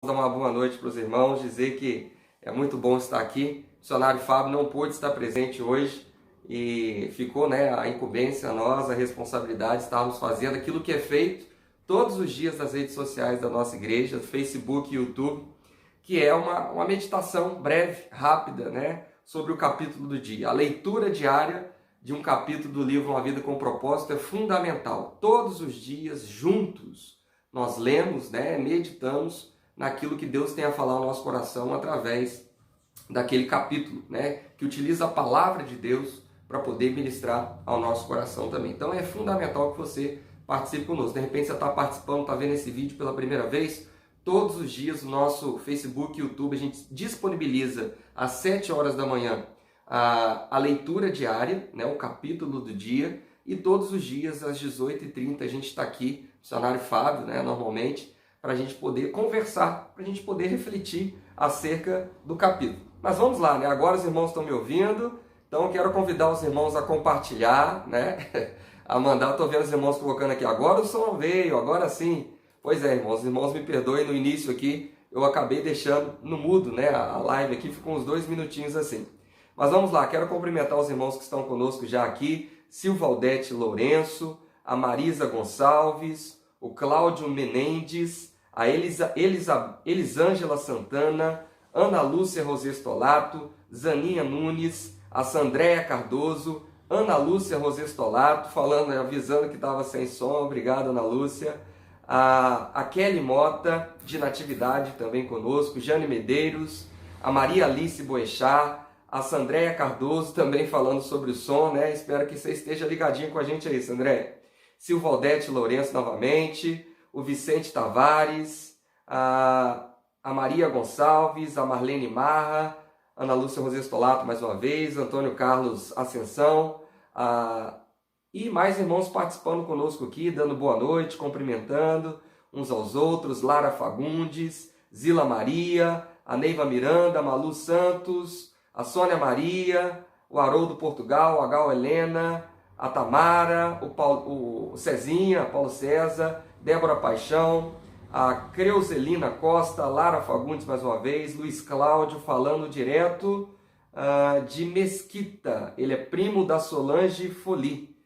Dar uma boa noite para os irmãos, dizer que é muito bom estar aqui. O missionário Fábio não pôde estar presente hoje e ficou, a incumbência a nós, a responsabilidade de estarmos fazendo aquilo que é feito todos os dias nas redes sociais da nossa igreja, Facebook e YouTube, que é uma meditação breve, rápida, sobre o capítulo do dia. A leitura diária de um capítulo do livro Uma Vida com Propósito é fundamental. Todos os dias, juntos, nós lemos, meditamos naquilo que Deus tem a falar ao nosso coração através daquele capítulo, que utiliza a palavra de Deus para poder ministrar ao nosso coração também. Então é fundamental que você participe conosco. De repente você está participando, está vendo esse vídeo pela primeira vez. Todos os dias no nosso Facebook e YouTube a gente disponibiliza às 7 horas da manhã a leitura diária, o capítulo do dia, e todos os dias às 18h30 a gente está aqui, o missionário Fábio, normalmente, para a gente poder conversar, para a gente poder refletir acerca do capítulo. Mas vamos lá, Agora os irmãos estão me ouvindo, então eu quero convidar os irmãos a compartilhar, a mandar. Estou vendo os irmãos colocando aqui, agora o som veio, agora sim. Pois é, irmãos, os irmãos me perdoem, no início aqui eu acabei deixando no mudo, a live aqui ficou uns 2 minutinhos assim. Mas vamos lá, quero cumprimentar os irmãos que estão conosco já aqui, Silvaldete Lourenço, a Marisa Gonçalves, o Cláudio Menendez, a Elisângela Santana, Ana Lúcia Rosestolato, Zaninha Nunes, a Sandréia Cardoso, Ana Lúcia Rosestolato, avisando que estava sem som, obrigado Ana Lúcia, a Kelly Mota, de Natividade também conosco, Jane Medeiros, a Maria Alice Boechat, a Sandréia Cardoso também falando sobre o som, espero que você esteja ligadinho com a gente aí, Sandréia. Silvaldete Lourenço novamente, o Vicente Tavares, a Maria Gonçalves, a Marlene Marra, Ana Lúcia Rosestolato mais uma vez, Antônio Carlos Ascensão, e mais irmãos participando conosco aqui, dando boa noite, cumprimentando uns aos outros, Lara Fagundes, Zila Maria, a Neiva Miranda, a Malu Santos, a Sônia Maria, o Haroldo Portugal, a Gal Helena, a Tamara, o Cezinha, Paulo César, Débora Paixão, a Creuzelina Costa, Lara Fagundes mais uma vez, Luiz Cláudio falando direto de Mesquita, ele é primo da Solange Foli,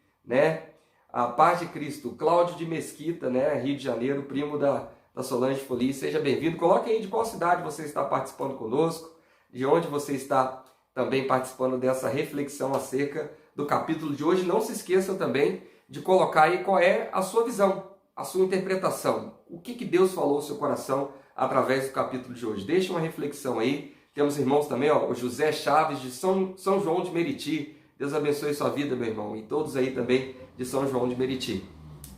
A paz de Cristo, Cláudio de Mesquita, Rio de Janeiro, primo da Solange Foli, seja bem-vindo. Coloque aí de qual cidade você está participando conosco, de onde você está também participando dessa reflexão acerca do capítulo de hoje. Não se esqueçam também de colocar aí qual é a sua visão, a sua interpretação. O que Deus falou ao seu coração através do capítulo de hoje. Deixe uma reflexão aí. Temos irmãos também, o José Chaves de São João de Meriti. Deus abençoe sua vida, meu irmão. E todos aí também de São João de Meriti.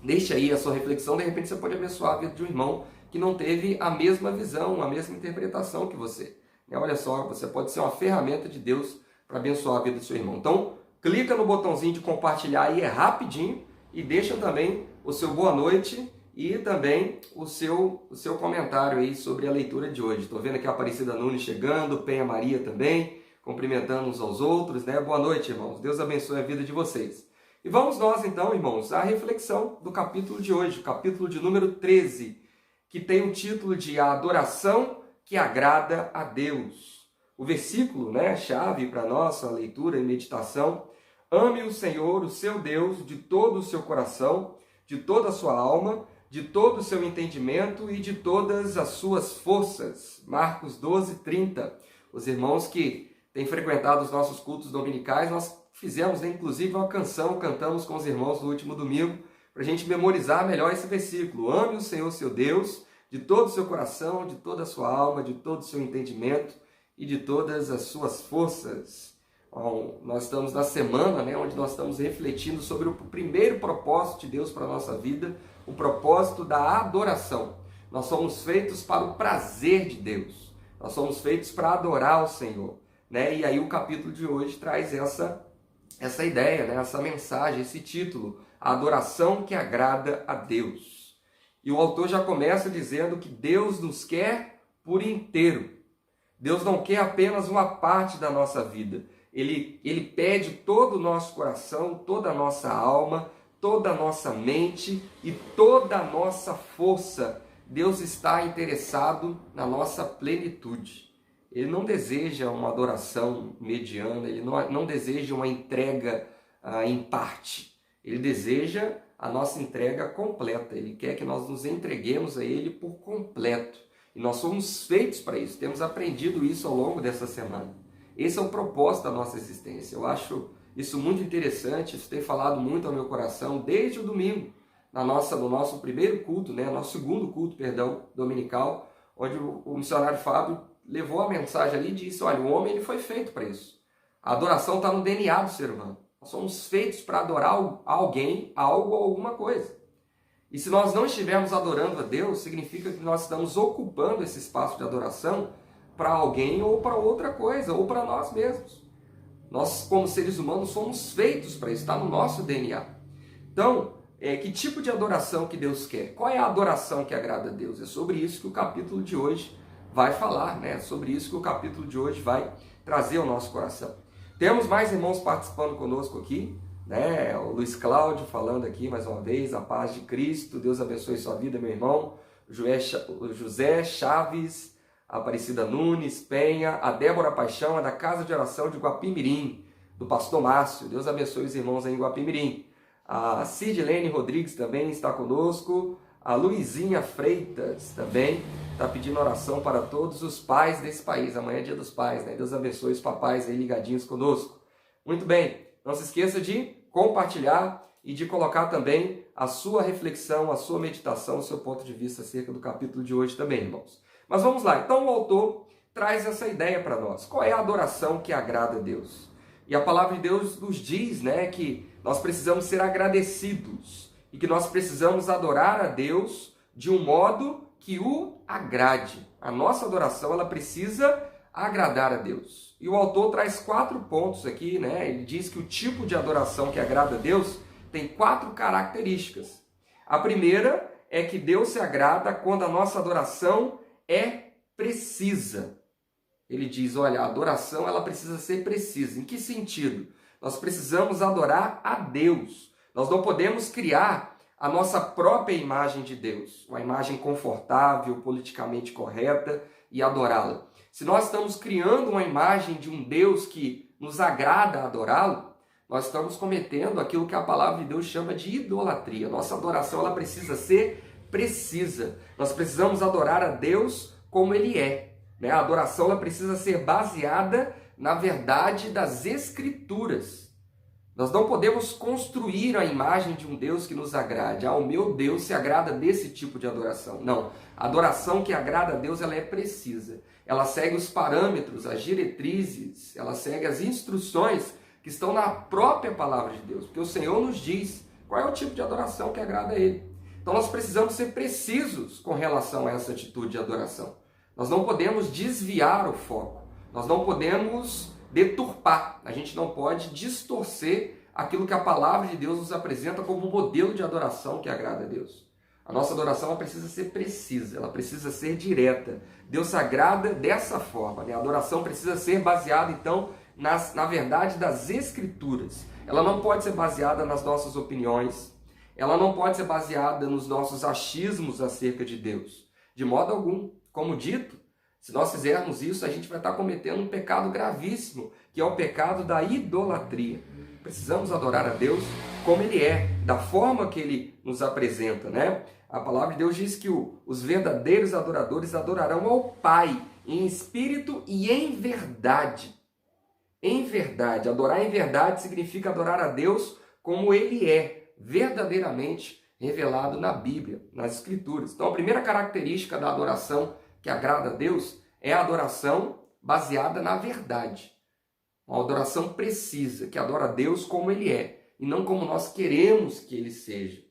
Deixe aí a sua reflexão. De repente você pode abençoar a vida de um irmão que não teve a mesma visão, a mesma interpretação que você. Olha só, você pode ser uma ferramenta de Deus para abençoar a vida do seu irmão. Então, clica no botãozinho de compartilhar aí, é rapidinho, e deixa também o seu boa noite e também o seu comentário aí sobre a leitura de hoje. Estou vendo aqui a Aparecida Nunes chegando, Penha Maria também, cumprimentando uns aos outros, Boa noite, irmãos. Deus abençoe a vida de vocês. E vamos nós então, irmãos, à reflexão do capítulo de hoje, o capítulo de número 13, que tem o título de A Adoração que Agrada a Deus. O versículo, chave para a nossa leitura e meditação: ame o Senhor, o seu Deus, de todo o seu coração, de toda a sua alma, de todo o seu entendimento e de todas as suas forças. Marcos 12:30. Os irmãos que têm frequentado os nossos cultos dominicais, nós fizemos, inclusive, uma canção, cantamos com os irmãos no último domingo, para a gente memorizar melhor esse versículo. Ame o Senhor, seu Deus, de todo o seu coração, de toda a sua alma, de todo o seu entendimento e de todas as suas forças. Bom, nós estamos na semana, onde nós estamos refletindo sobre o primeiro propósito de Deus para a nossa vida, o propósito da adoração. Nós somos feitos para o prazer de Deus, nós somos feitos para adorar o Senhor. E aí o capítulo de hoje traz essa ideia, essa mensagem, esse título, a adoração que agrada a Deus. E o autor já começa dizendo que Deus nos quer por inteiro. Deus não quer apenas uma parte da nossa vida. Ele pede todo o nosso coração, toda a nossa alma, toda a nossa mente e toda a nossa força Deus está interessado na nossa plenitude. Ele não deseja uma adoração mediana, ele não deseja uma entrega em parte. Ele deseja a nossa entrega completa. Ele quer que nós nos entreguemos a Ele por completo. E nós somos feitos para isso. Temos aprendido isso ao longo dessa semana. Esse é o propósito da nossa existência. Eu acho isso muito interessante. Isso tem falado muito ao meu coração desde o domingo, no nosso primeiro culto, nosso segundo culto, dominical, onde o missionário Fábio levou a mensagem ali e disse, olha, o homem ele foi feito para isso. A adoração está no DNA do ser humano. Nós somos feitos para adorar alguém, algo ou alguma coisa. E se nós não estivermos adorando a Deus, significa que nós estamos ocupando esse espaço de adoração para alguém ou para outra coisa, ou para nós mesmos. Nós, como seres humanos, somos feitos para isso, está no nosso DNA. Então, que tipo de adoração que Deus quer? Qual é a adoração que agrada a Deus? É sobre isso que o capítulo de hoje vai falar, sobre isso que o capítulo de hoje vai trazer ao nosso coração. Temos mais irmãos participando conosco aqui, o Luiz Cláudio falando aqui mais uma vez, a paz de Cristo, Deus abençoe sua vida, meu irmão, José Chaves, Aparecida Nunes, Penha, a Débora Paixão, é da Casa de Oração de Guapimirim, do pastor Márcio, Deus abençoe os irmãos aí em Guapimirim. A Sidlene Rodrigues também está conosco, a Luizinha Freitas também está pedindo oração para todos os pais desse país. Amanhã é dia dos pais, Deus abençoe os papais aí ligadinhos conosco. Muito bem, não se esqueça de compartilhar e de colocar também a sua reflexão, a sua meditação, o seu ponto de vista acerca do capítulo de hoje também, irmãos. Mas vamos lá, então o autor traz essa ideia para nós. Qual é a adoração que agrada a Deus? E a palavra de Deus nos diz que nós precisamos ser agradecidos e que nós precisamos adorar a Deus de um modo que o agrade. A nossa adoração ela precisa agradar a Deus. E o autor traz 4 pontos aqui, Ele diz que o tipo de adoração que agrada a Deus tem 4 características. A primeira é que Deus se agrada quando a nossa adoração é precisa. Ele diz, olha, a adoração ela precisa ser precisa. Em que sentido? Nós precisamos adorar a Deus. Nós não podemos criar a nossa própria imagem de Deus, uma imagem confortável, politicamente correta, e adorá-la. Se nós estamos criando uma imagem de um Deus que nos agrada adorá-lo, nós estamos cometendo aquilo que a palavra de Deus chama de idolatria. Nossa adoração ela precisa ser precisa. Nós precisamos adorar a Deus como Ele é. A adoração ela precisa ser baseada na verdade das Escrituras. Nós não podemos construir a imagem de um Deus que nos agrade. O meu Deus se agrada desse tipo de adoração. Não. A adoração que agrada a Deus ela é precisa. Ela segue os parâmetros, as diretrizes, ela segue as instruções que estão na própria palavra de Deus. Porque o Senhor nos diz qual é o tipo de adoração que agrada a Ele. Então nós precisamos ser precisos com relação a essa atitude de adoração. Nós não podemos desviar o foco. Nós não podemos deturpar. A gente não pode distorcer aquilo que a palavra de Deus nos apresenta como um modelo de adoração que agrada a Deus. A nossa adoração ela precisa ser precisa, ela precisa ser direta. Deus se agrada dessa forma. A adoração precisa ser baseada, então, na verdade das Escrituras. Ela não pode ser baseada nas nossas opiniões. Ela não pode ser baseada nos nossos achismos acerca de Deus. De modo algum. Como dito, se nós fizermos isso, a gente vai estar cometendo um pecado gravíssimo, que é o pecado da idolatria. Precisamos adorar a Deus como Ele é, da forma que Ele nos apresenta, A palavra de Deus diz que os verdadeiros adoradores adorarão ao Pai em espírito e em verdade. Em verdade. Adorar em verdade significa adorar a Deus como Ele é, verdadeiramente revelado na Bíblia, nas Escrituras. Então, a primeira característica da adoração que agrada a Deus é a adoração baseada na verdade. Uma adoração precisa, que adora a Deus como Ele é, e não como nós queremos que Ele seja.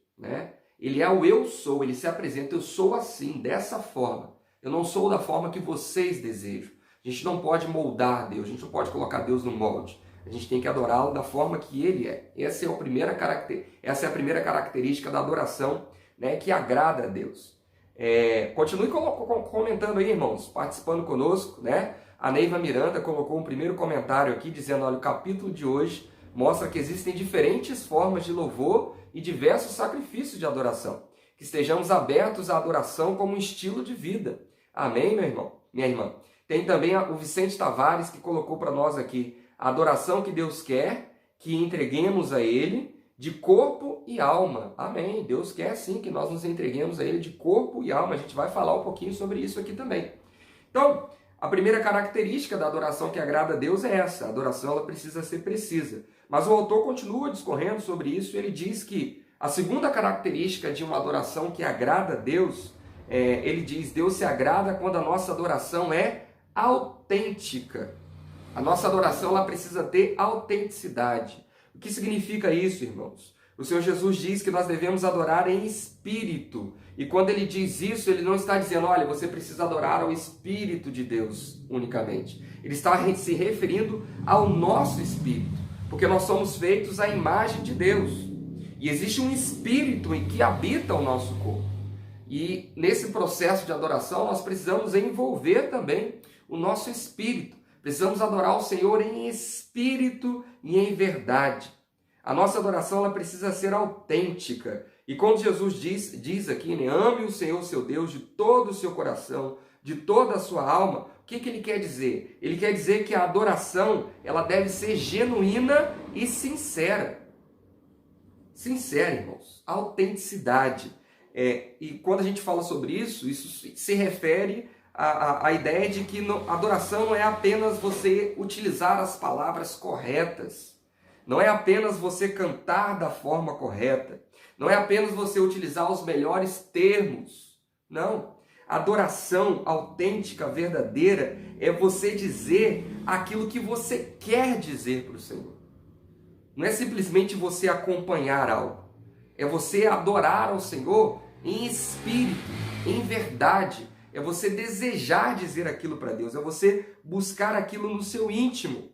Ele é o eu sou, Ele se apresenta, eu sou assim, dessa forma. Eu não sou da forma que vocês desejam. A gente não pode moldar Deus, a gente não pode colocar Deus no molde. A gente tem que adorá-lo da forma que Ele é. Essa é a primeira característica da adoração, que agrada a Deus. Continue comentando aí, irmãos, participando conosco, A Neiva Miranda colocou um primeiro comentário aqui, dizendo, olha, o capítulo de hoje mostra que existem diferentes formas de louvor e diversos sacrifícios de adoração. que estejamos abertos à adoração como um estilo de vida. Amém, meu irmão? Minha irmã. Tem também o Vicente Tavares que colocou para nós aqui a adoração que Deus quer que entreguemos a Ele de corpo e alma. Amém. Deus quer sim que nós nos entreguemos a Ele de corpo e alma. A gente vai falar um pouquinho sobre isso aqui também. Então, a primeira característica da adoração que agrada a Deus é essa. A adoração ela precisa ser precisa. Mas o autor continua discorrendo sobre isso. Ele diz que a segunda característica de uma adoração que agrada a Deus, ele diz, Deus se agrada quando a nossa adoração é autêntica. A nossa adoração ela precisa ter autenticidade. O que significa isso, irmãos? O Senhor Jesus diz que nós devemos adorar em espírito. E quando ele diz isso, ele não está dizendo, olha, você precisa adorar ao Espírito de Deus unicamente. Ele está se referindo ao nosso espírito, porque nós somos feitos à imagem de Deus. E existe um espírito em que habita o nosso corpo. E nesse processo de adoração, nós precisamos envolver também o nosso espírito. Precisamos adorar o Senhor em espírito e em verdade. A nossa adoração ela precisa ser autêntica. E quando Jesus diz aqui, né, ame o Senhor seu Deus de todo o seu coração, de toda a sua alma, o que ele quer dizer? Ele quer dizer que a adoração ela deve ser genuína e sincera. Sincera, irmãos. Autenticidade. E quando a gente fala sobre isso se refere à ideia de que adoração não é apenas você utilizar as palavras corretas. Não é apenas você cantar da forma correta. Não é apenas você utilizar os melhores termos. Não. Adoração autêntica, verdadeira, é você dizer aquilo que você quer dizer para o Senhor. Não é simplesmente você acompanhar algo. É você adorar ao Senhor em espírito, em verdade. É você desejar dizer aquilo para Deus. É você buscar aquilo no seu íntimo.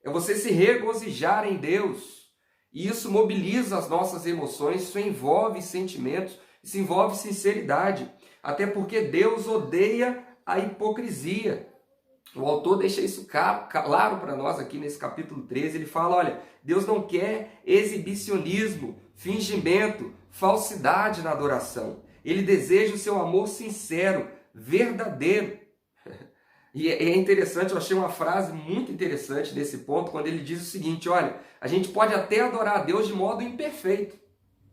É você se regozijar em Deus. E isso mobiliza as nossas emoções, isso envolve sentimentos, isso envolve sinceridade. Até porque Deus odeia a hipocrisia. O autor deixa isso claro para nós aqui nesse capítulo 13. Ele fala, olha, Deus não quer exibicionismo, fingimento, falsidade na adoração. Ele deseja o seu amor sincero, verdadeiro. E é interessante, eu achei uma frase muito interessante nesse ponto, quando ele diz o seguinte, olha, a gente pode até adorar a Deus de modo imperfeito.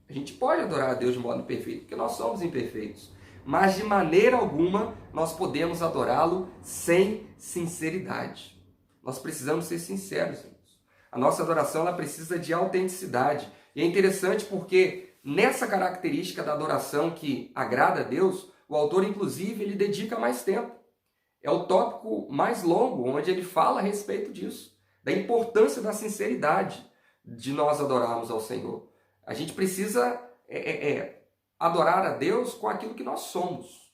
A gente pode adorar a Deus de modo imperfeito, porque nós somos imperfeitos. Mas de maneira alguma nós podemos adorá-lo sem sinceridade. Nós precisamos ser sinceros, irmãos. A nossa adoração ela precisa de autenticidade. E é interessante porque nessa característica da adoração que agrada a Deus, o autor, inclusive, ele dedica mais tempo. É o tópico mais longo, onde ele fala a respeito disso, da importância da sinceridade de nós adorarmos ao Senhor. A gente precisa adorar a Deus com aquilo que nós somos,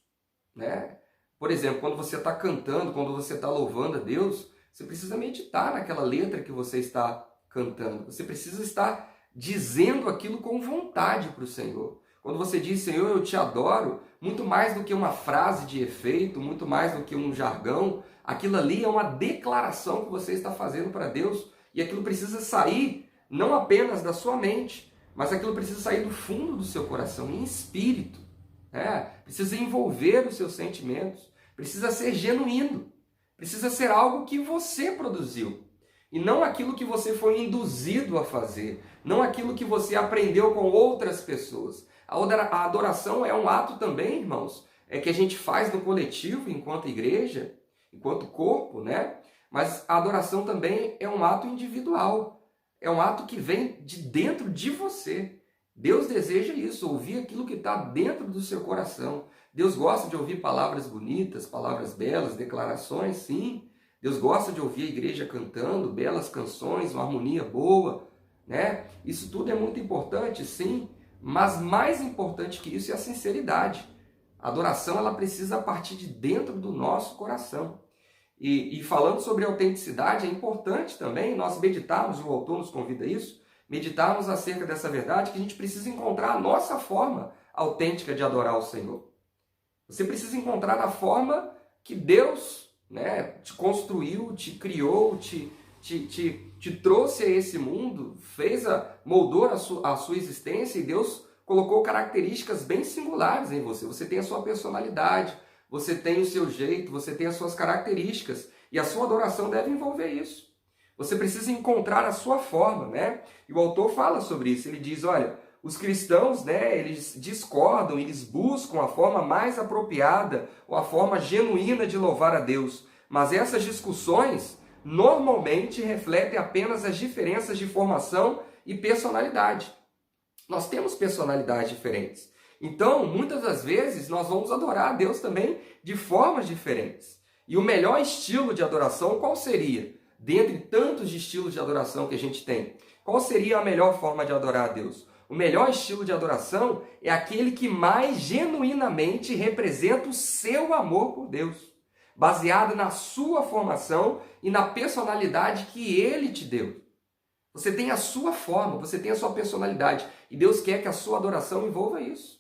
né? Por exemplo, quando você está cantando, quando você está louvando a Deus, você precisa meditar naquela letra que você está cantando. Você precisa estar dizendo aquilo com vontade para o Senhor. Quando você diz, Senhor, eu te adoro, muito mais do que uma frase de efeito, muito mais do que um jargão, aquilo ali é uma declaração que você está fazendo para Deus, e aquilo precisa sair não apenas da sua mente, mas aquilo precisa sair do fundo do seu coração, em espírito. Precisa envolver os seus sentimentos, precisa ser genuíno, precisa ser algo que você produziu, e não aquilo que você foi induzido a fazer, não aquilo que você aprendeu com outras pessoas. A adoração é um ato também, irmãos, que a gente faz no coletivo, enquanto igreja, enquanto corpo, né? Mas a adoração também é um ato individual, é um ato que vem de dentro de você. Deus deseja isso, ouvir aquilo que está dentro do seu coração. Deus gosta de ouvir palavras bonitas, palavras belas, declarações, sim. Deus gosta de ouvir a igreja cantando belas canções, uma harmonia boa, né? Isso tudo é muito importante, sim. Mas mais importante que isso é a sinceridade. A adoração ela precisa partir de dentro do nosso coração. E falando sobre autenticidade, é importante também nós meditarmos, o autor nos convida a isso, meditarmos acerca dessa verdade, que a gente precisa encontrar a nossa forma autêntica de adorar o Senhor. Você precisa encontrar a forma que Deus, né, te construiu, te criou, te trouxe a esse mundo, moldou a sua existência, e Deus colocou características bem singulares em você. Você tem a sua personalidade, você tem o seu jeito, você tem as suas características. E a sua adoração deve envolver isso. Você precisa encontrar a sua forma, né? E o autor fala sobre isso. Ele diz, olha, os cristãos, né, eles discordam, eles buscam a forma mais apropriada ou a forma genuína de louvar a Deus. Mas essas discussões normalmente refletem apenas as diferenças de formação e personalidade. Nós temos personalidades diferentes. Então, muitas das vezes, nós vamos adorar a Deus também de formas diferentes. E o melhor estilo de adoração, qual seria? Dentre tantos estilos de adoração que a gente tem, qual seria a melhor forma de adorar a Deus? O melhor estilo de adoração é aquele que mais genuinamente representa o seu amor por Deus, baseado na sua formação e na personalidade que Ele te deu. Você tem a sua forma, você tem a sua personalidade, e Deus quer que a sua adoração envolva isso.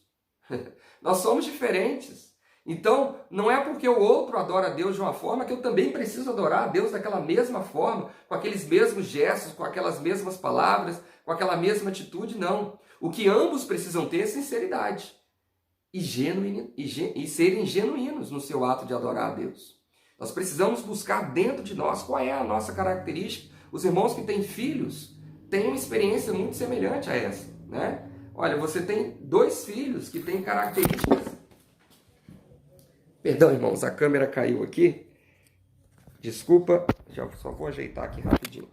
Nós somos diferentes. Então, não é porque o outro adora a Deus de uma forma que eu também preciso adorar a Deus daquela mesma forma, com aqueles mesmos gestos, com aquelas mesmas palavras, com aquela mesma atitude, não. O que ambos precisam ter é sinceridade e serem genuínos no seu ato de adorar a Deus. Nós precisamos buscar dentro de nós qual é a nossa característica. Os irmãos que têm filhos têm uma experiência muito semelhante a essa, né? Olha, você tem 2 filhos que têm características. Perdão, irmãos, a câmera caiu aqui. Desculpa, já só vou ajeitar aqui rapidinho.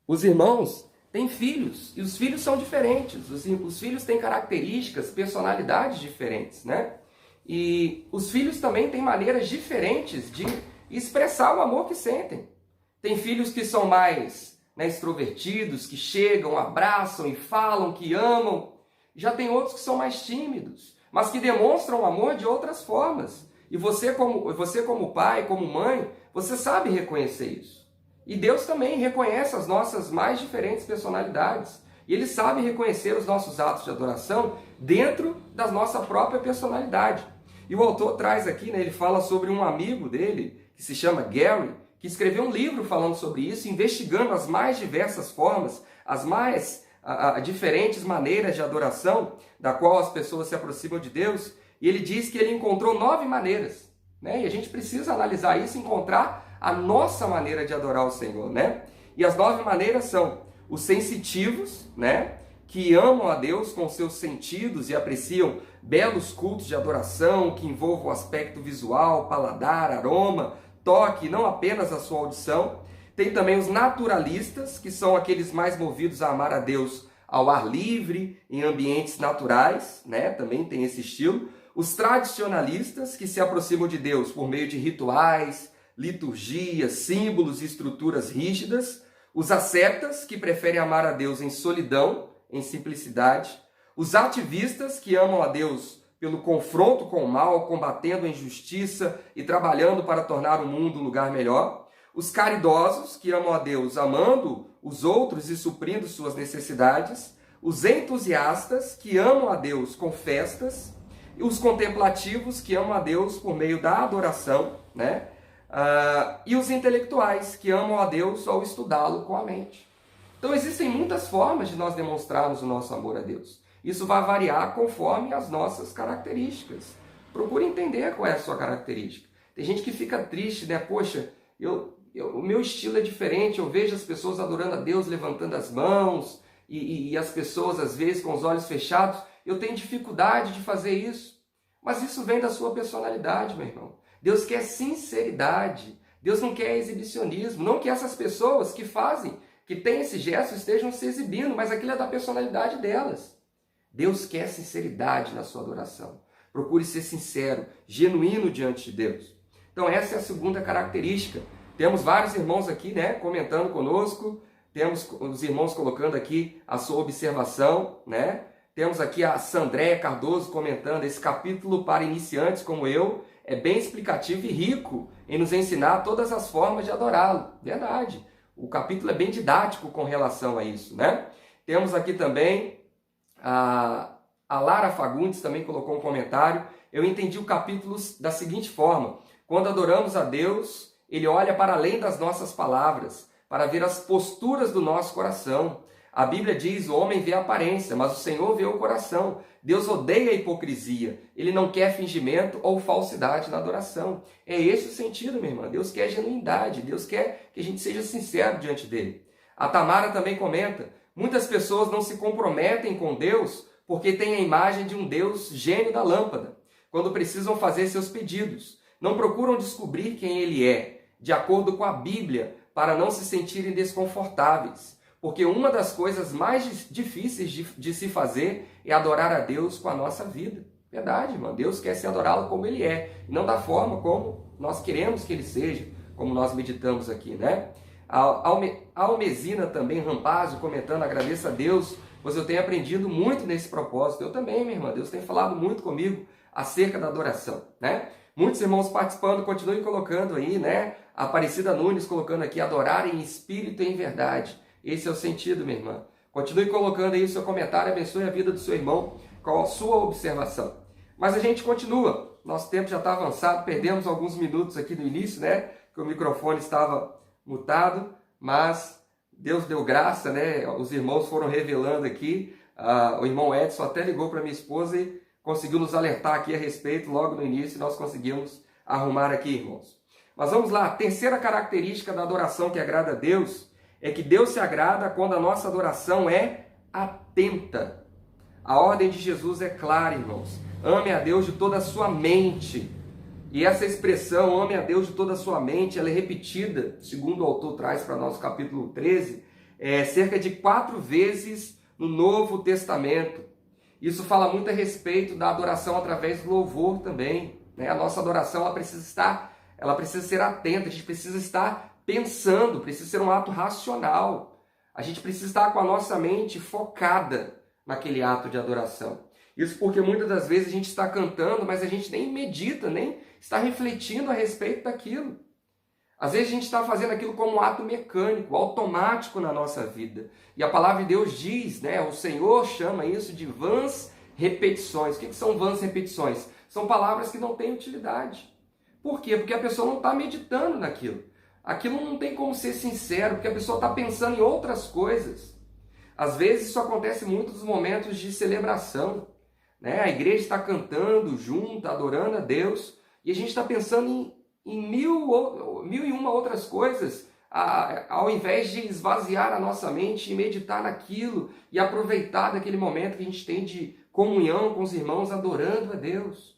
Os irmãos têm filhos, e os filhos são diferentes. Os filhos têm características, personalidades diferentes, né? E os filhos também têm maneiras diferentes de expressar o amor que sentem. Tem filhos que são mais extrovertidos, que chegam, abraçam e falam que amam. Já tem outros que são mais tímidos, mas que demonstram amor de outras formas. E você como pai, como mãe, você sabe reconhecer isso. E Deus também reconhece as nossas mais diferentes personalidades. E Ele sabe reconhecer os nossos atos de adoração dentro da nossa própria personalidade. E o autor traz aqui, né, ele fala sobre um amigo dele, que se chama Gary, que escreveu um livro falando sobre isso, investigando as mais diversas formas, as mais diferentes maneiras de adoração, da qual as pessoas se aproximam de Deus, e ele diz que ele encontrou 9 maneiras, né? E a gente precisa analisar isso e encontrar a nossa maneira de adorar o Senhor, né? E as 9 maneiras são os sensitivos, né, que amam a Deus com seus sentidos e apreciam belos cultos de adoração que envolvam o aspecto visual, paladar, aroma, toque, não apenas a sua audição. Tem também os naturalistas, que são aqueles mais movidos a amar a Deus ao ar livre, em ambientes naturais, né? Também tem esse estilo. Os tradicionalistas, que se aproximam de Deus por meio de rituais, liturgias, símbolos e estruturas rígidas. Os ascetas, que preferem amar a Deus em solidão, em simplicidade. Os ativistas, que amam a Deus pelo confronto com o mal, combatendo a injustiça e trabalhando para tornar o mundo um lugar melhor. Os caridosos, que amam a Deus amando os outros e suprindo suas necessidades. Os entusiastas, que amam a Deus com festas. E os contemplativos, que amam a Deus por meio da adoração, né? E os intelectuais, que amam a Deus ao estudá-lo com a mente. Então existem muitas formas de nós demonstrarmos o nosso amor a Deus. Isso vai variar conforme as nossas características. Procure entender qual é a sua característica. Tem gente que fica triste, né? Poxa, o meu estilo é diferente, eu vejo as pessoas adorando a Deus, levantando as mãos, e as pessoas, às vezes, com os olhos fechados. Eu tenho dificuldade de fazer isso. Mas isso vem da sua personalidade, meu irmão. Deus quer sinceridade. Deus não quer exibicionismo. Não que essas pessoas que fazem, que têm esse gesto, estejam se exibindo, mas aquilo é da personalidade delas. Deus quer sinceridade na sua adoração. Procure ser sincero, genuíno diante de Deus. Então essa é a segunda característica. Temos vários irmãos aqui, né, comentando conosco. Temos os irmãos colocando aqui a sua observação, né? Temos aqui a Sandréia Cardoso comentando: esse capítulo para iniciantes como eu é bem explicativo e rico em nos ensinar todas as formas de adorá-lo. Verdade. O capítulo é bem didático com relação a isso, né? Temos aqui também a Lara Fagundes também colocou um comentário. Eu entendi o capítulo da seguinte forma: quando adoramos a Deus, Ele olha para além das nossas palavras, para ver as posturas do nosso coração. A Bíblia diz, o homem vê a aparência, mas o Senhor vê o coração. Deus odeia a hipocrisia. Ele não quer fingimento ou falsidade na adoração. É esse o sentido, minha irmã. Deus quer genuidade. Deus quer que a gente seja sincero diante dele. A Tamara também comenta, muitas pessoas não se comprometem com Deus porque têm a imagem de um Deus gênio da lâmpada, quando precisam fazer seus pedidos. Não procuram descobrir quem ele é, de acordo com a Bíblia, para não se sentirem desconfortáveis. Porque uma das coisas mais difíceis de se fazer é adorar a Deus com a nossa vida. Verdade, irmão. Deus quer se adorá-lo como ele é, e não da forma como nós queremos que ele seja, como nós meditamos aqui, né? A Almezina também, Rampazio, comentando, agradeço a Deus, pois eu tenho aprendido muito nesse propósito. Eu também, minha irmã, Deus tem falado muito comigo acerca da adoração, né? Muitos irmãos participando, continuem colocando aí, né? A Aparecida Nunes colocando aqui, adorar em espírito e em verdade. Esse é o sentido, minha irmã. Continue colocando aí o seu comentário, abençoe a vida do seu irmão com a sua observação. Mas a gente continua, nosso tempo já está avançado, perdemos alguns minutos aqui no início, né? Que o microfone estava mutado, mas Deus deu graça, né? Os irmãos foram revelando aqui, o irmão Edson até ligou para minha esposa e conseguiu nos alertar aqui a respeito logo no início, e nós conseguimos arrumar aqui, irmãos. Mas vamos lá, a terceira característica da adoração que agrada a Deus é que Deus se agrada quando a nossa adoração é atenta. A ordem de Jesus é clara, irmãos. Ame a Deus de toda a sua mente. E essa expressão, ame a Deus de toda a sua mente, ela é repetida, segundo o autor traz para nós, capítulo 13, cerca de 4 vezes no Novo Testamento. Isso fala muito a respeito da adoração através do louvor também, né? A nossa adoração ela precisa ser atenta, a gente precisa estar pensando, precisa ser um ato racional. A gente precisa estar com a nossa mente focada naquele ato de adoração. Isso porque muitas das vezes a gente está cantando, mas a gente nem medita, nem está refletindo a respeito daquilo. Às vezes a gente está fazendo aquilo como um ato mecânico, automático na nossa vida. E a palavra de Deus diz, né? O Senhor chama isso de vãs repetições. O que são vãs repetições? São palavras que não têm utilidade. Por quê? Porque a pessoa não está meditando naquilo. Aquilo não tem como ser sincero, porque a pessoa está pensando em outras coisas. Às vezes isso acontece muito nos momentos de celebração, né? A igreja está cantando junta, adorando a Deus, e a gente está pensando em mil e uma outras coisas, ao invés de esvaziar a nossa mente e meditar naquilo e aproveitar daquele momento que a gente tem de comunhão com os irmãos adorando a Deus.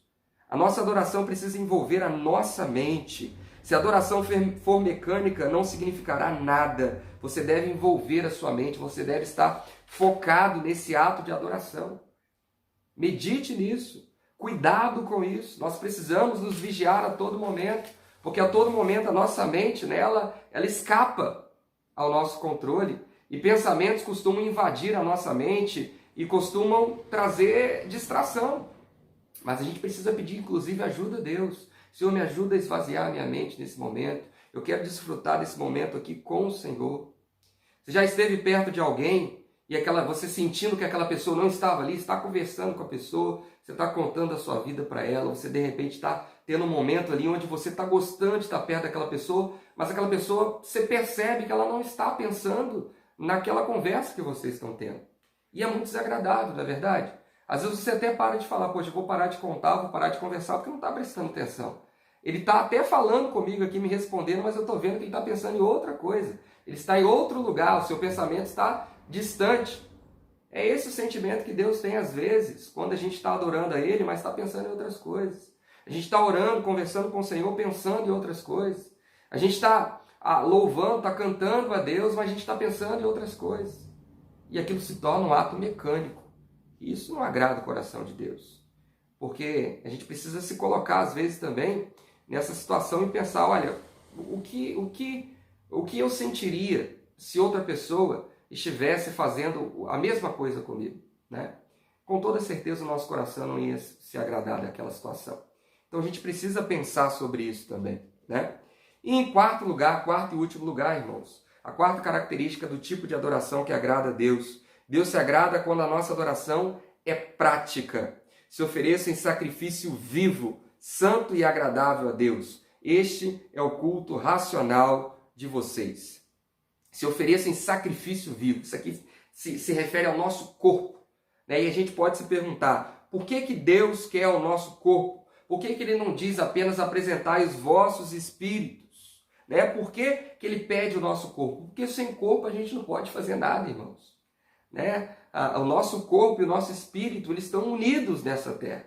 A nossa adoração precisa envolver a nossa mente. Se a adoração for mecânica, não significará nada. Você deve envolver a sua mente, você deve estar focado nesse ato de adoração. Medite nisso, cuidado com isso. Nós precisamos nos vigiar a todo momento, porque a todo momento a nossa mente, né, ela escapa ao nosso controle, e pensamentos costumam invadir a nossa mente e costumam trazer distração. Mas a gente precisa pedir, inclusive, ajuda a Deus. Senhor, me ajuda a esvaziar a minha mente nesse momento. Eu quero desfrutar desse momento aqui com o Senhor. Você já esteve perto de alguém e você sentindo que aquela pessoa não estava ali, está conversando com a pessoa, você está contando a sua vida para ela, você de repente está tendo um momento ali onde você está gostando de estar perto daquela pessoa, mas aquela pessoa, você percebe que ela não está pensando naquela conversa que vocês estão tendo. E é muito desagradável, não é verdade? Às vezes você até para de falar, poxa, eu vou parar de contar, vou parar de conversar, porque não está prestando atenção. Ele está até falando comigo aqui, me respondendo, mas eu estou vendo que ele está pensando em outra coisa. Ele está em outro lugar, o seu pensamento está distante. É esse o sentimento que Deus tem às vezes, quando a gente está adorando a Ele, mas está pensando em outras coisas. A gente está orando, conversando com o Senhor, pensando em outras coisas. A gente está louvando, está cantando a Deus, mas a gente está pensando em outras coisas. E aquilo se torna um ato mecânico. E isso não agrada o coração de Deus. Porque a gente precisa se colocar, às vezes, também nessa situação e pensar, olha, o que eu sentiria se outra pessoa estivesse fazendo a mesma coisa comigo, né? Com toda certeza o nosso coração não ia se agradar daquela situação. Então a gente precisa pensar sobre isso também, né? E em quarto e último lugar, irmãos, a quarta característica do tipo de adoração que agrada a Deus. Deus se agrada quando a nossa adoração é prática, se ofereça em sacrifício vivo, santo e agradável a Deus. Este é o culto racional de vocês. se ofereça em sacrifício vivo. Isso aqui se refere ao nosso corpo, né? E a gente pode se perguntar, por que Deus quer o nosso corpo? Por que Ele não diz apenas apresentai os vossos espíritos? Né? Por que Ele pede o nosso corpo? Porque sem corpo a gente não pode fazer nada, irmãos. Né? O nosso corpo e o nosso espírito, eles estão unidos nessa terra.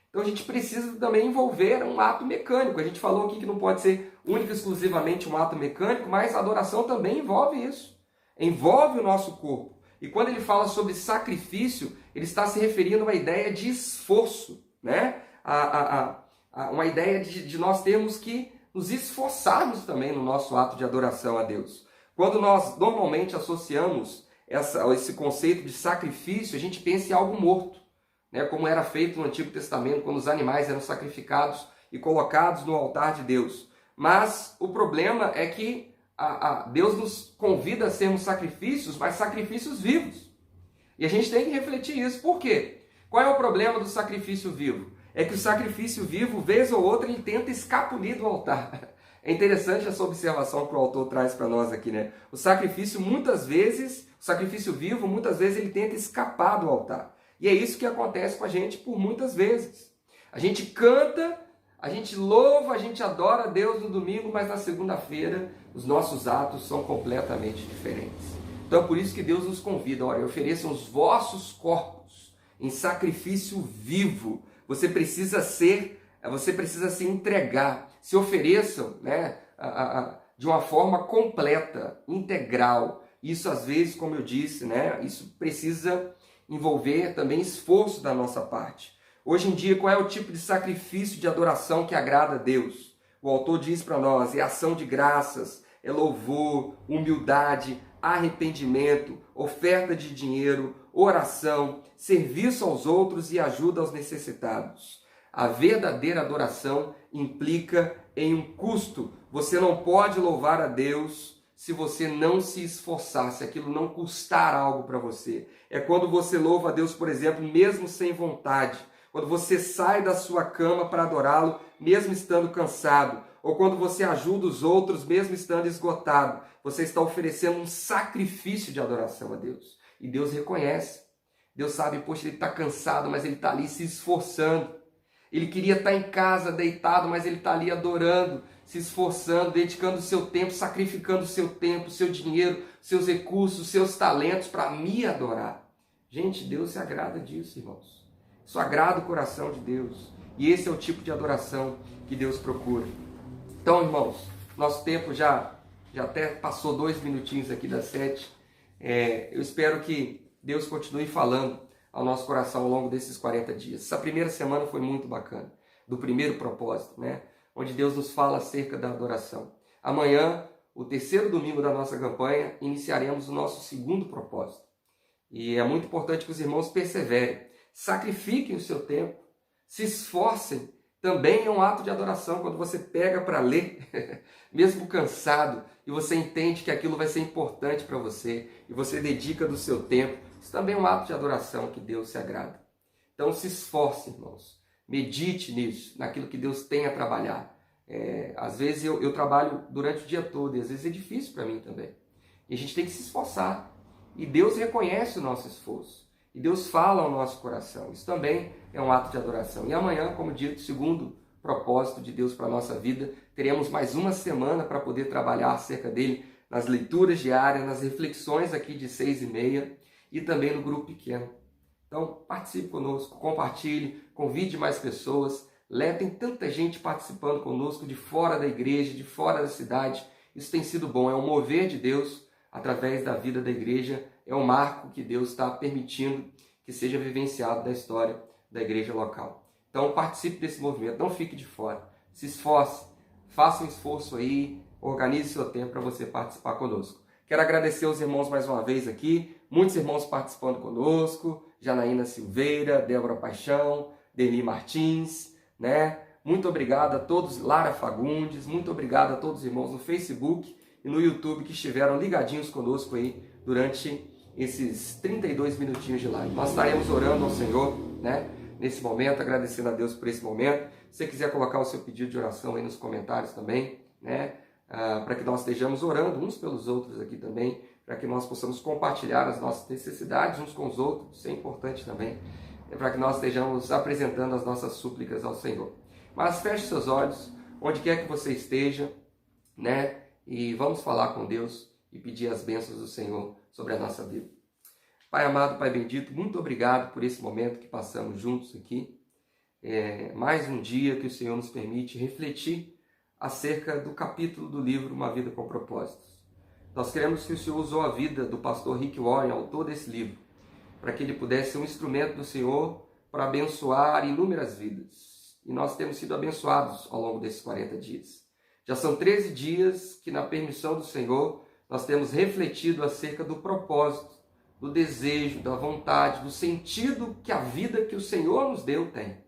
Então a gente precisa também envolver um ato mecânico. A gente falou aqui que não pode ser único e exclusivamente um ato mecânico, mas a adoração também envolve isso. Envolve o nosso corpo. E quando ele fala sobre sacrifício, ele está se referindo a uma ideia de esforço, né? Uma ideia de nós termos que nos esforçarmos também no nosso ato de adoração a Deus. Quando nós normalmente associamos esse conceito de sacrifício, a gente pensa em algo morto, né? Como era feito no Antigo Testamento, quando os animais eram sacrificados e colocados no altar de Deus. Mas o problema é que Deus nos convida a sermos sacrifícios, mas sacrifícios vivos. E a gente tem que refletir isso. Por quê? Qual é o problema do sacrifício vivo? É que o sacrifício vivo, vez ou outra, ele tenta escapulir do altar. É interessante essa observação que o autor traz para nós aqui, né? O sacrifício vivo, muitas vezes ele tenta escapar do altar. E é isso que acontece com a gente por muitas vezes. A gente canta, a gente louva, a gente adora a Deus no domingo, mas na segunda-feira os nossos atos são completamente diferentes. Então é por isso que Deus nos convida, olha, ofereçam os vossos corpos em sacrifício vivo. Você precisa se entregar, se ofereçam, né, de uma forma completa, integral. Isso às vezes, como eu disse, né, isso precisa envolver também esforço da nossa parte. Hoje em dia, qual é o tipo de sacrifício de adoração que agrada a Deus? O autor diz para nós, é ação de graças, é louvor, humildade, arrependimento, oferta de dinheiro, oração, serviço aos outros e ajuda aos necessitados. A verdadeira adoração implica em um custo. Você não pode louvar a Deus se você não se esforçar, se aquilo não custar algo para você. É quando você louva a Deus, por exemplo, mesmo sem vontade. Quando você sai da sua cama para adorá-lo, mesmo estando cansado. Ou quando você ajuda os outros, mesmo estando esgotado. Você está oferecendo um sacrifício de adoração a Deus. E Deus reconhece. Deus sabe, poxa, ele está cansado, mas ele está ali se esforçando. Ele queria estar em casa, deitado, mas ele está ali adorando, se esforçando, dedicando o seu tempo, sacrificando o seu tempo, o seu dinheiro, seus recursos, seus talentos para me adorar. Gente, Deus se agrada disso, irmãos. Isso agrada o coração de Deus. E esse é o tipo de adoração que Deus procura. Então, irmãos, nosso tempo já até passou 2 minutinhos aqui das 7. Eu espero que Deus continue falando ao nosso coração ao longo desses 40 dias. Essa primeira semana foi muito bacana, do primeiro propósito, né? Onde Deus nos fala acerca da adoração. Amanhã, o 3º domingo da nossa campanha, iniciaremos o nosso 2º propósito. E é muito importante que os irmãos perseverem, sacrifiquem o seu tempo, se esforcem. Também é um ato de adoração quando você pega para ler, mesmo cansado, e você entende que aquilo vai ser importante para você, e você dedica do seu tempo. Isso também é um ato de adoração que Deus se agrada. Então se esforce, irmãos. Medite nisso, naquilo que Deus tem a trabalhar. Às vezes eu trabalho durante o dia todo, e às vezes é difícil para mim também. E a gente tem que se esforçar. E Deus reconhece o nosso esforço. E Deus fala ao nosso coração. Isso também é um ato de adoração. E amanhã, como dito, 2º propósito de Deus para a nossa vida, teremos mais uma semana para poder trabalhar acerca dele nas leituras diárias, nas reflexões aqui de 6h30 e também no grupo pequeno. Então, participe conosco, compartilhe, convide mais pessoas. Tem tanta gente participando conosco de fora da igreja, de fora da cidade. Isso tem sido bom, é um mover de Deus através da vida da igreja. É um marco que Deus está permitindo que seja vivenciado da história da igreja local. Então participe desse movimento, não fique de fora. Se esforce, faça um esforço aí, organize seu tempo para você participar conosco. Quero agradecer aos irmãos mais uma vez aqui, muitos irmãos participando conosco, Janaína Silveira, Débora Paixão, Deli Martins, né? Muito obrigado a todos, Lara Fagundes, muito obrigado a todos os irmãos no Facebook e no YouTube que estiveram ligadinhos conosco aí durante esses 32 minutinhos de live. Nós estaremos orando ao Senhor, né, nesse momento, agradecendo a Deus por esse momento. Se você quiser colocar o seu pedido de oração aí nos comentários também, né, para que nós estejamos orando uns pelos outros aqui também, para que nós possamos compartilhar as nossas necessidades uns com os outros, isso é importante também, para que nós estejamos apresentando as nossas súplicas ao Senhor. Mas feche seus olhos, onde quer que você esteja, né? E vamos falar com Deus e pedir as bênçãos do Senhor sobre a nossa vida. Pai amado, Pai bendito, muito obrigado por esse momento que passamos juntos aqui. Mais um dia que o Senhor nos permite refletir acerca do capítulo do livro Uma Vida com Propósitos. Nós queremos que o Senhor usou a vida do pastor Rick Warren, autor desse livro, para que ele pudesse ser um instrumento do Senhor para abençoar inúmeras vidas. E nós temos sido abençoados ao longo desses 40 dias. Já são 13 dias que, na permissão do Senhor, nós temos refletido acerca do propósito, do desejo, da vontade, do sentido que a vida que o Senhor nos deu tem.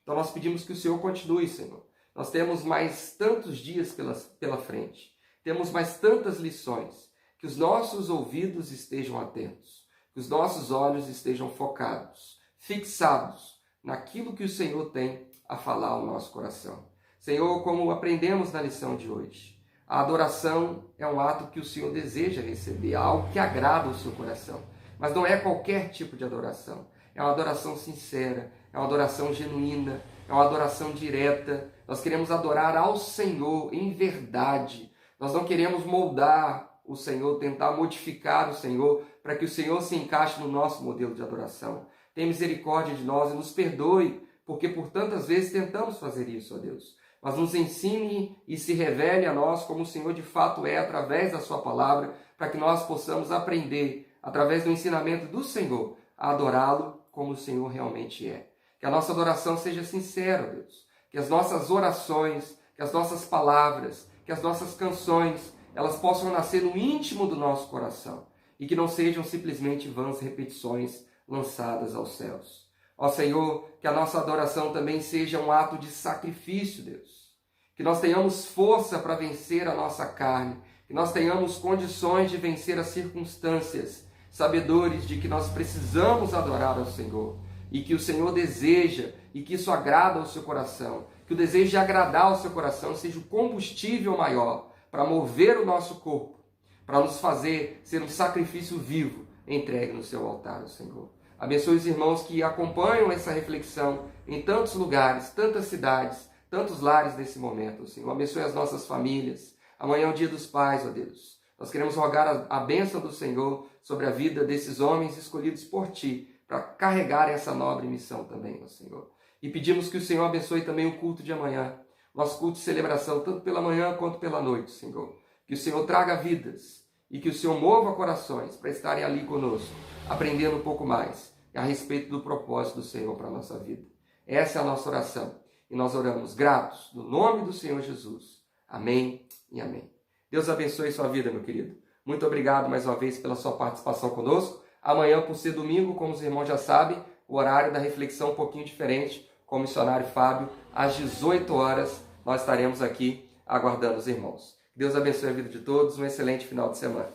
Então nós pedimos que o Senhor continue, Senhor. Nós temos mais tantos dias pela frente. Temos mais tantas lições. Que os nossos ouvidos estejam atentos. Que os nossos olhos estejam focados, fixados naquilo que o Senhor tem a falar ao nosso coração. Senhor, como aprendemos na lição de hoje, a adoração é um ato que o Senhor deseja receber, algo que agrada o seu coração. Mas não é qualquer tipo de adoração. É uma adoração sincera, é uma adoração genuína, é uma adoração direta. Nós queremos adorar ao Senhor em verdade. Nós não queremos moldar o Senhor, tentar modificar o Senhor, para que o Senhor se encaixe no nosso modelo de adoração. Tenha misericórdia de nós e nos perdoe, porque por tantas vezes tentamos fazer isso, ó Deus. Mas nos ensine e se revele a nós como o Senhor de fato é, através da sua palavra, para que nós possamos aprender, através do ensinamento do Senhor, a adorá-lo como o Senhor realmente é. Que a nossa adoração seja sincera, ó Deus. Que as nossas orações, que as nossas palavras, que as nossas canções, elas possam nascer no íntimo do nosso coração e que não sejam simplesmente vãs repetições lançadas aos céus. Ó Senhor, que a nossa adoração também seja um ato de sacrifício, Deus. Que nós tenhamos força para vencer a nossa carne, que nós tenhamos condições de vencer as circunstâncias, sabedores de que nós precisamos adorar ao Senhor e que o Senhor deseja e que isso agrada ao seu coração, que o desejo de agradar ao seu coração seja o combustível maior para mover o nosso corpo, para nos fazer ser um sacrifício vivo entregue no seu altar, Senhor. Abençoe os irmãos que acompanham essa reflexão em tantos lugares, tantas cidades, tantos lares nesse momento, Senhor. Abençoe as nossas famílias. Amanhã é o dia dos pais, ó Deus. Nós queremos rogar a bênção do Senhor sobre a vida desses homens escolhidos por Ti, para carregar essa nobre missão também, ó Senhor. E pedimos que o Senhor abençoe também o culto de amanhã, nosso culto de celebração, tanto pela manhã quanto pela noite, Senhor. Que o Senhor traga vidas e que o Senhor mova corações para estarem ali conosco, aprendendo um pouco mais a respeito do propósito do Senhor para a nossa vida. Essa é a nossa oração. E nós oramos gratos, no nome do Senhor Jesus. Amém e amém. Deus abençoe sua vida, meu querido. Muito obrigado mais uma vez pela sua participação conosco. Amanhã, por ser domingo, como os irmãos já sabem, o horário da reflexão é um pouquinho diferente, com o missionário Fábio, às 18 horas, nós estaremos aqui aguardando os irmãos. Deus abençoe a vida de todos, um excelente final de semana.